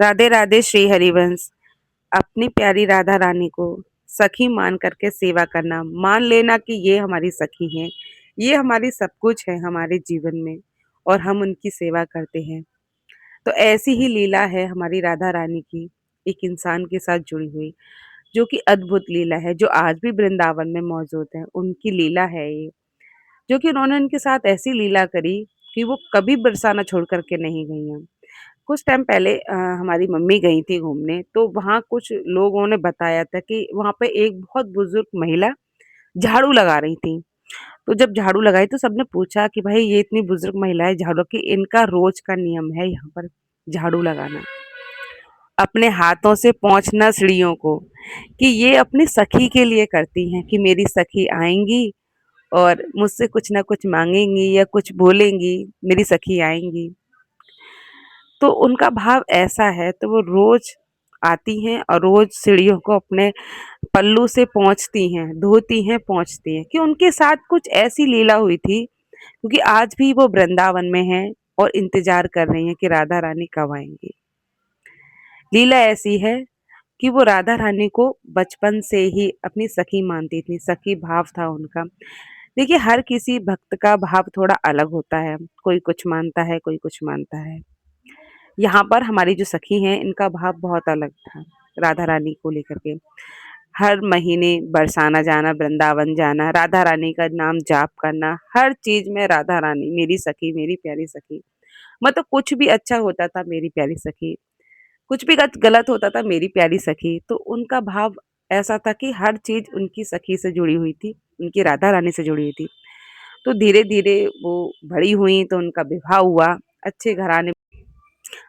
राधे राधे श्री हरिवंश। अपनी प्यारी राधा रानी को सखी मान करके सेवा करना, मान लेना कि ये हमारी सखी हैं, ये हमारी सब कुछ है हमारे जीवन में और हम उनकी सेवा करते हैं। तो ऐसी ही लीला है हमारी राधा रानी की, एक इंसान के साथ जुड़ी हुई, जो कि अद्भुत लीला है, जो आज भी वृंदावन में मौजूद है। उनकी लीला है ये, जो कि उन्होंने उनके साथ ऐसी लीला करी कि वो कभी बरसाना छोड़ कर के नहीं गई हैं। कुछ टाइम पहले हमारी मम्मी गई थी घूमने, तो वहाँ कुछ लोगों ने बताया था कि वहाँ पे एक बहुत बुजुर्ग महिला झाड़ू लगा रही थी। तो जब झाड़ू लगाई तो सबने पूछा कि भाई ये इतनी बुजुर्ग महिला है झाड़ू की, इनका रोज का नियम है यहाँ पर झाड़ू लगाना, अपने हाथों से पोंछना सीढ़ियों को, कि ये अपनी सखी के लिए करती हैं कि मेरी सखी आएंगी और मुझसे कुछ ना कुछ मांगेंगी या कुछ बोलेंगी, मेरी सखी आएंगी। तो उनका भाव ऐसा है, तो वो रोज आती हैं और रोज सीढ़ियों को अपने पल्लू से पोंछती हैं, धोती हैं, पोंछती हैं, कि उनके साथ कुछ ऐसी लीला हुई थी, क्योंकि आज भी वो वृंदावन में हैं और इंतजार कर रही हैं कि राधा रानी कब आएंगी। लीला ऐसी है कि वो राधा रानी को बचपन से ही अपनी सखी मानती थी, सखी भाव था उनका। देखिए, हर किसी भक्त का भाव थोड़ा अलग होता है, कोई कुछ मानता है, कोई कुछ मानता है। यहाँ पर हमारी जो सखी हैं, इनका भाव बहुत अलग था राधा रानी को लेकर के। हर महीने बरसाना जाना, वृंदावन जाना, राधा रानी का नाम जाप करना, हर चीज़ में राधा रानी, मेरी सखी, मेरी प्यारी सखी। मतलब कुछ भी अच्छा होता था, मेरी प्यारी सखी, कुछ भी गलत होता था, मेरी प्यारी सखी। तो उनका भाव ऐसा था कि हर चीज़ उनकी सखी से जुड़ी हुई थी, उनकी राधा रानी से जुड़ी हुई थी। तो धीरे-धीरे वो बड़ी हुईं, तो उनका विवाह हुआ, अच्छे घराने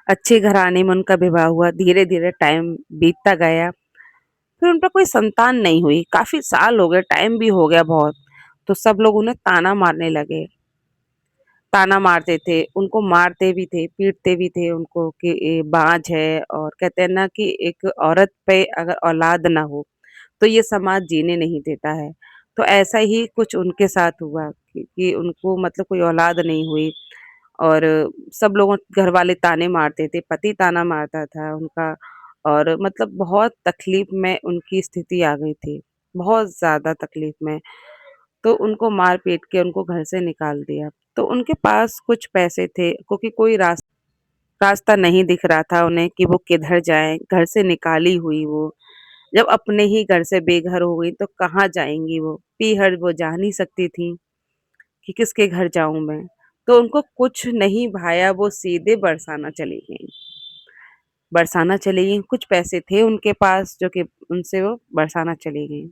अच्छे घराने में उनका विवाह हुआ। धीरे-धीरे टाइम बीतता गया, फिर उन पे कोई संतान नहीं हुई, काफ़ी साल हो गए, टाइम भी हो गया बहुत। तो सब लोग उन्हें ताना मारने लगे, ताना मारते थे, उनको मारते भी थे, पीटते भी थे उनको कि ये बाँझ है, और कहते हैं ना कि एक औरत पे अगर औलाद ना हो, तो ये समाज जीने नहीं देता है। तो ऐसा ही कुछ उनके साथ हुआ कि उनको मतलब कोई औलाद नहीं हुई, और सब लोगों घर वाले ताने मारते थे, पति ताना मारता था उनका, और मतलब बहुत तकलीफ में उनकी स्थिति आ गई थी, बहुत ज़्यादा तकलीफ में। तो उनको मार-पीट के उनको घर से निकाल दिया। तो उनके पास कुछ पैसे थे, क्योंकि कोई रास्ता नहीं दिख रहा था उन्हें कि वो किधर जाएँ, घर से निकाली हुई वो। जब अपने ही घर से बेघर हो गई तो कहाँ जाएँगी वो? पीहर वो जा नहीं सकती थीं कि किसके घर जाऊँ मैं? तो उनको कुछ नहीं भाया, वो सीधे बरसाना चली गईं। बरसाना चली गईं, कुछ पैसे थे उनके पास जो कि उनसे वो बरसाना चली गईं।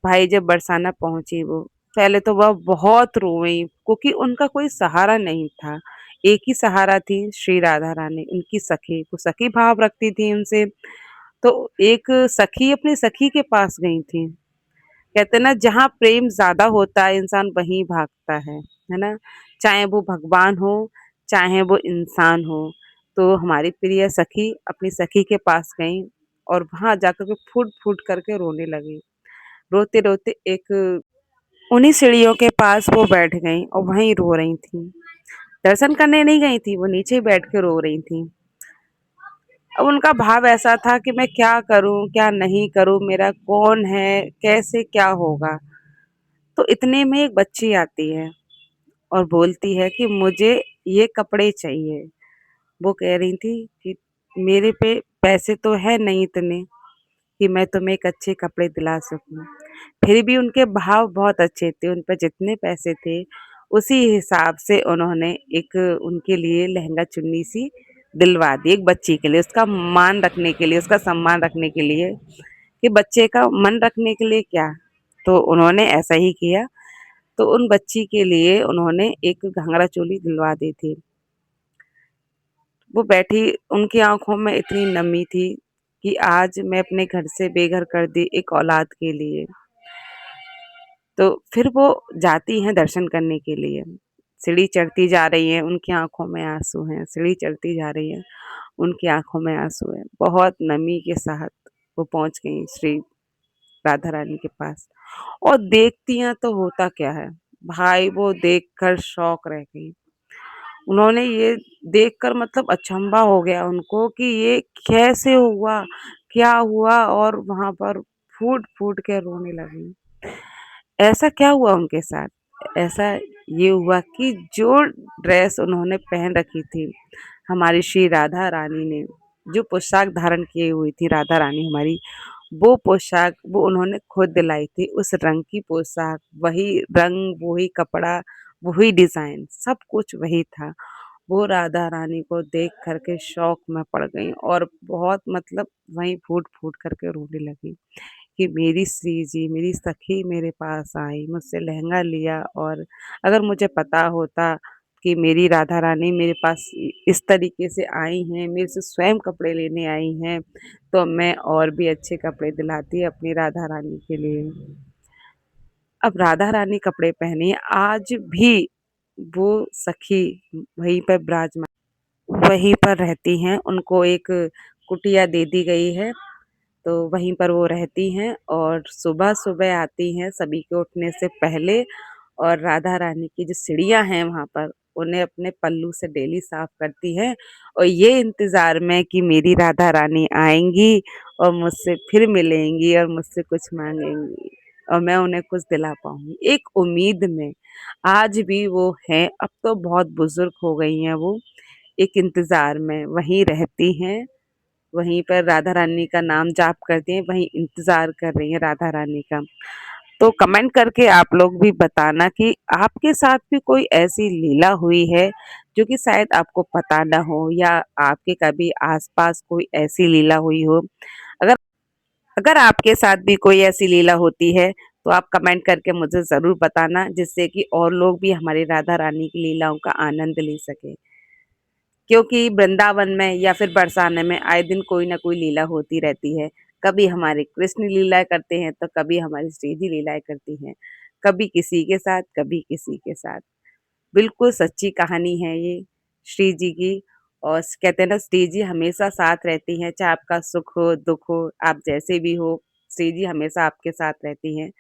भाई जब बरसाना पहुँची वो, पहले तो वह बहुत रोईं, क्योंकि उनका कोई सहारा नहीं था। एक ही सहारा थी श्री राधा रानी, उनकी सखी। वो सखी भाव रखती थी उनसे, तो एक सखी अपनी सखी के पास गई थी। कहते हैं ना, जहाँ प्रेम ज़्यादा होता है इंसान वहीं भागता है ना? चाहे वो भगवान हो, चाहे वो इंसान हो। तो हमारी प्रिय सखी अपनी सखी के पास गईं और वहाँ जाकर के फूट-फूट करके रोने लगीं। रोते-रोते एक उन्हीं सीढ़ियों के पास वो बैठ गईं और वहीं रो रही थीं। दर्शन करने नहीं गई थीं, वो नीचे ही बैठ के रो रही थीं। अब उनका भाव ऐसा था कि मैं क्या करूँ, क्या नहीं करूँ, मेरा कौन है, कैसे क्या होगा? तो इतने में एक बच्ची आती है और बोलती है कि मुझे ये कपड़े चाहिए। वो कह रही थी कि मेरे पे पैसे तो है नहीं इतने कि मैं तुम्हें एक अच्छे कपड़े दिला सकूँ। फिर भी उनके भाव बहुत अच्छे थे, उन पे जितने पैसे थे, उसी हिसाब से उन्होंने एक उनके लिए लहंगा चुन्नी-सी दिलवा दी, एक बच्ची के लिए, उसका मान रखने के लिए, उसका सम्मान रखने के लिए, कि बच्चे का मन रखने के लिए क्या, तो उन्होंने ऐसा ही किया। तो उन बच्ची के लिए उन्होंने एक घाघरा चोली दिलवा दी थी। वो बैठी, उनकी आँखों में इतनी नमी थी कि आज मैं अपने घर से बेघर कर दी एक औलाद के लिए। तो फिर वो जाती हैं दर्शन करने के लिए। सीढ़ी चढ़ती जा रही हैं, उनकी आँखों में आँसू हैं, सीढ़ी चढ़ती जा रही हैं, उनकी आँखों में आँसू हैं। बहुत नमी के साथ वो पहुँच गईं श्री राधा रानी के पास, और देखती हैं तो होता क्या है, भाई वो देखकर शॉक रह गईं। उन्होंने ये देखकर मतलब अचंभा हो गया उनको कि ये कैसे हुआ? क्या हुआ? और वहाँ पर फूट-फूट के रोने लगी। ऐसा क्या हुआ उनके साथ? ऐसा ये हुआ कि जो ड्रेस उन्होंने पहन रखी थी, हमारी श्री राधा रानी ने, जो पोशाक धारण किए हुई थी राधा रानी हमारी, वो पोशाक वो उन्होंने खुद दिलाई थी। उस रंग की पोशाक, वही रंग, वही कपड़ा, वही डिज़ाइन, सब कुछ वही था। वो राधा रानी को देख कर के शॉक में पड़ गईं और बहुत मतलब वहीं फूट-फूट कर के रोने लगीं कि मेरी श्री जी, मेरी सखी मेरे पास आई, मुझसे लहंगा लिया और अगर मुझे पता होता कि मेरी राधा रानी मेरे पास इस तरीके से आई हैं, मेरे से स्वयं कपड़े लेने आई हैं, तो मैं और भी अच्छे कपड़े दिलाती अपनी राधा रानी के लिए। अब राधा रानी कपड़े पहने आज भी वो सखी वहीं पे वहीं पर रहती हैं, उनको एक कुटिया दे दी गई है, तो वहीं पर वो रहती हैं और सुबह-सुबह आती हैं सभी के उठने से पहले और राधा रानी की जो सीढ़ियाँ हैं वहाँ पर, उन्हें अपने पल्लू से डेली साफ करती हैं और ये इंतज़ार में कि मेरी राधा रानी आएँगी और मुझसे फिर मिलेंगी और मुझसे कुछ माँगेंगी और मैं उन्हें कुछ दिला पाऊँगी। एक उम्मीद में आज भी वो हैं, अब तो बहुत बुज़ुर्ग हो गई हैं वो, एक इंतज़ार में वहीं रहती हैं, वहीं पर राधा रानी का नाम जाप करती हैं, वहीं इंतज़ार कर रही हैं राधा रानी का। तो कमेंट करके आप लोग भी बताना कि आपके साथ भी कोई ऐसी लीला हुई है, जो कि शायद आपको पता ना हो या आपके कभी आस-पास कोई ऐसी लीला हुई हो। अगर अगर आपके साथ भी कोई ऐसी लीला होती है, तो आप कमेंट करके मुझे ज़रूर बताना, जिससे कि और लोग भी हमारी राधा रानी की लीलाओं का आनंद ले सकें। क्योंकि वृंदावन में या फिर बरसाने में आए दिन कोई ना कोई लीला होती रहती है। कभी हमारे कृष्ण लीला करते हैं, तो कभी हमारी श्री जी लीलाएँ करती हैं। कभी किसी के साथ, कभी किसी के साथ। बिल्कुल सच्ची कहानी है ये श्री जी की और कहते हैं ना श्री जी हमेशा साथ रहती हैं, चाहे आपका सुख हो, दुःख हो, आप जैसे भी हो, श्री जी हमेशा आपके साथ रहती हैं।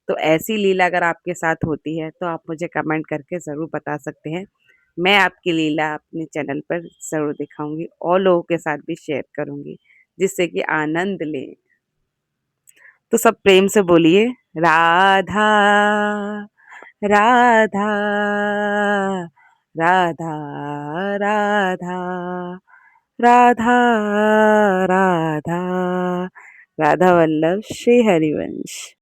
तो ऐसी लीला अगर आपके साथ होती है, तो आप मुझे कमेंट करके ज़रूर बता सकते हैं। मैं आपकी लीला अपने चैनल पर ज़रूर दिखाऊँगी और लोगों के साथ भी शेयर करूँगी, जिससे कि आनंद लें। तो सब प्रेम से बोलिए राधा, राधा, राधा, राधा, राधा, राधा, राधा वल्लभ श्री हरिवंश।